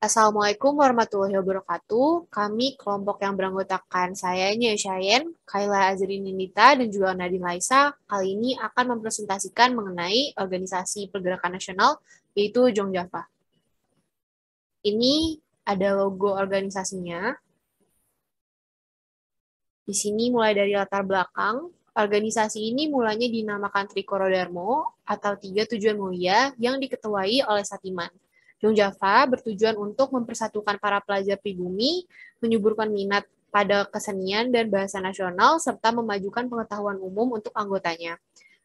Assalamualaikum warahmatullahi wabarakatuh. Kami kelompok yang beranggotakan saya, Nya Syayen, Kaila Azrin Nindita, dan juga Nadine Laisa, kali ini akan mempresentasikan mengenai organisasi pergerakan nasional, yaitu Jong Java. Ini ada logo organisasinya. Di sini mulai dari latar belakang, organisasi ini mulanya dinamakan Trikoro Darmo atau Tiga Tujuan Mulia yang diketuai oleh Satiman. Jong Java bertujuan untuk mempersatukan para pelajar pribumi, menyuburkan minat pada kesenian dan bahasa nasional, serta memajukan pengetahuan umum untuk anggotanya.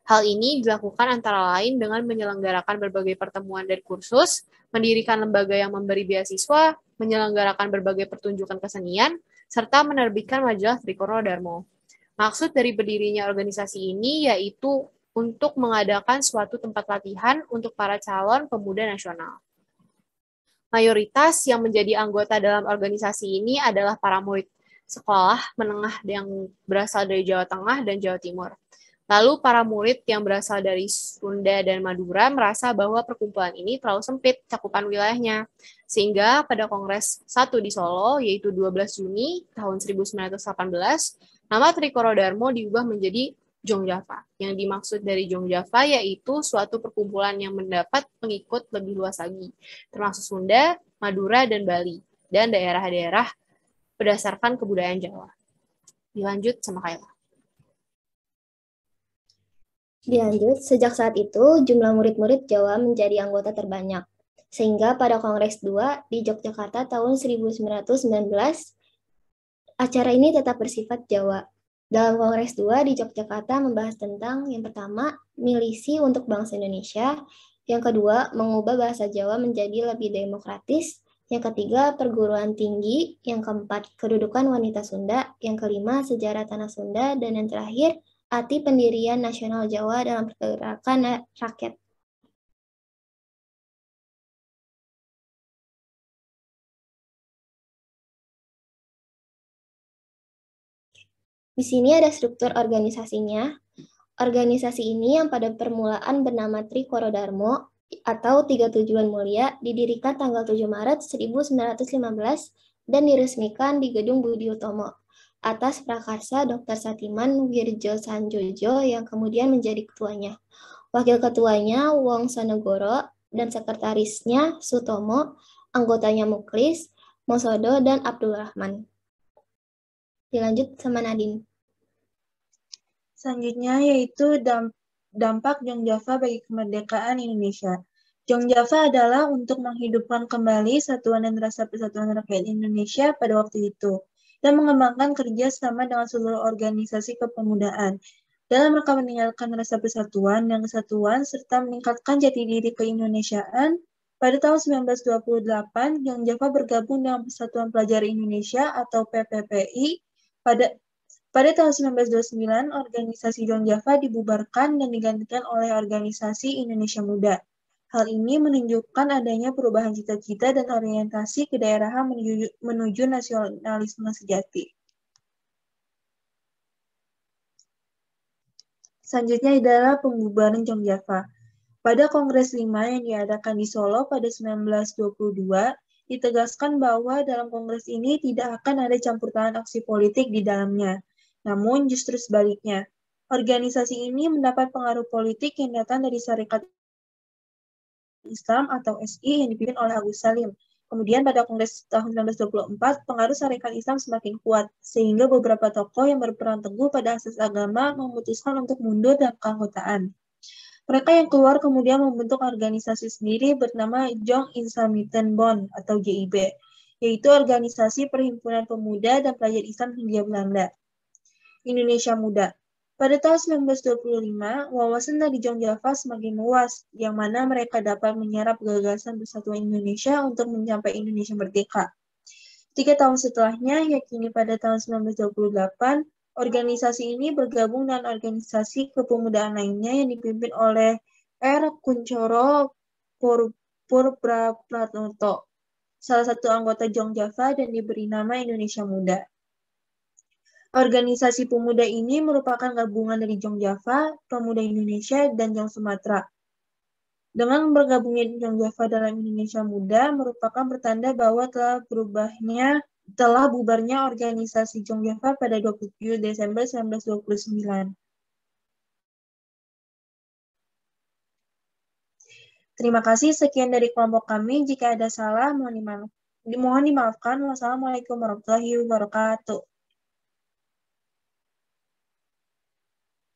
Hal ini dilakukan antara lain dengan menyelenggarakan berbagai pertemuan dan kursus, mendirikan lembaga yang memberi beasiswa, menyelenggarakan berbagai pertunjukan kesenian, serta menerbitkan majalah Trikoro Darmo. Maksud dari berdirinya organisasi ini yaitu untuk mengadakan suatu tempat latihan untuk para calon pemuda nasional. Mayoritas yang menjadi anggota dalam organisasi ini adalah para murid sekolah menengah yang berasal dari Jawa Tengah dan Jawa Timur. Lalu para murid yang berasal dari Sunda dan Madura merasa bahwa perkumpulan ini terlalu sempit cakupan wilayahnya. Sehingga pada Kongres 1 di Solo, yaitu 12 Juni tahun 1918, nama Trikoro Darmo diubah menjadi Jong Java. Yang dimaksud dari Jong Java yaitu suatu perkumpulan yang mendapat pengikut lebih luas lagi, termasuk Sunda, Madura, dan Bali, dan daerah-daerah berdasarkan kebudayaan Jawa. Dilanjut sama Kayla. Dilanjut, sejak saat itu jumlah murid-murid Jawa menjadi anggota terbanyak. Sehingga pada Kongres 2 di Yogyakarta tahun 1919, acara ini tetap bersifat Jawa. Dalam Kongres 2 di Yogyakarta membahas tentang yang pertama, milisi untuk bangsa Indonesia, yang kedua, mengubah bahasa Jawa menjadi lebih demokratis, yang ketiga, perguruan tinggi, yang keempat, kedudukan wanita Sunda, yang kelima, sejarah tanah Sunda, dan yang terakhir, arti pendirian nasional Jawa dalam pergerakan rakyat. Di sini ada struktur organisasinya. Organisasi ini yang pada permulaan bernama Trikoro Darmo atau Tiga Tujuan Mulia didirikan tanggal 7 Maret 1915 dan diresmikan di Gedung Budi Utomo atas prakarsa Dr. Satiman Wirjo Sanjojo yang kemudian menjadi ketuanya. Wakil ketuanya Wong Sonegoro dan sekretarisnya Sutomo, anggotanya Muklis, Mosodo, dan Abdul Rahman. Dilanjut sama Nadine. Selanjutnya yaitu dampak Jong Java bagi kemerdekaan Indonesia. Jong Java adalah untuk menghidupkan kembali satuan dan rasa persatuan rakyat Indonesia pada waktu itu, dan mengembangkan kerja sama dengan seluruh organisasi kepemudaan, dalam rangka meninggalkan rasa persatuan dan kesatuan, serta meningkatkan jati diri keindonesiaan. Pada tahun 1928, Jong Java bergabung dengan Persatuan Pelajar Indonesia atau PPPI. Pada tahun 1929, organisasi Jong Java dibubarkan dan digantikan oleh organisasi Indonesia Muda. Hal ini menunjukkan adanya perubahan cita-cita dan orientasi kedaerahan menuju nasionalisme sejati. Selanjutnya adalah pembubaran Jong Java. Pada Kongres 5 yang diadakan di Solo pada 1922, ditegaskan bahwa dalam kongres ini tidak akan ada campur tangan aksi politik di dalamnya. Namun justru sebaliknya, organisasi ini mendapat pengaruh politik yang datang dari Sarekat Islam atau SI yang dipimpin oleh Agus Salim. Kemudian pada Kongres tahun 1924, pengaruh Sarekat Islam semakin kuat, sehingga beberapa tokoh yang berperan teguh pada asas agama memutuskan untuk mundur dari keanggotaan. Mereka yang keluar kemudian membentuk organisasi sendiri bernama Jong Islamiten Bond atau JIB, yaitu organisasi perhimpunan pemuda dan pelajar Islam Hindia Belanda. Indonesia Muda. Pada tahun 1925, wawasan dari Jong Java semakin luas, yang mana mereka dapat menyerap gagasan persatuan Indonesia untuk mencapai Indonesia merdeka. 3 tahun setelahnya, yakni pada tahun 1928, organisasi ini bergabung dengan organisasi kepemudaan lainnya yang dipimpin oleh R. Kuncoro Purprapratnoto, salah satu anggota Jong Java dan diberi nama Indonesia Muda. Organisasi pemuda ini merupakan gabungan dari Jong Java, Pemuda Indonesia, dan Jong Sumatera. Dengan bergabungnya Jong Java dalam Indonesia Muda merupakan pertanda bahwa telah bubarnya organisasi Jong Java pada 27 Desember 1929. Terima kasih, sekian dari kelompok kami. Jika ada salah, mohon dimaafkan. Wassalamualaikum warahmatullahi wabarakatuh.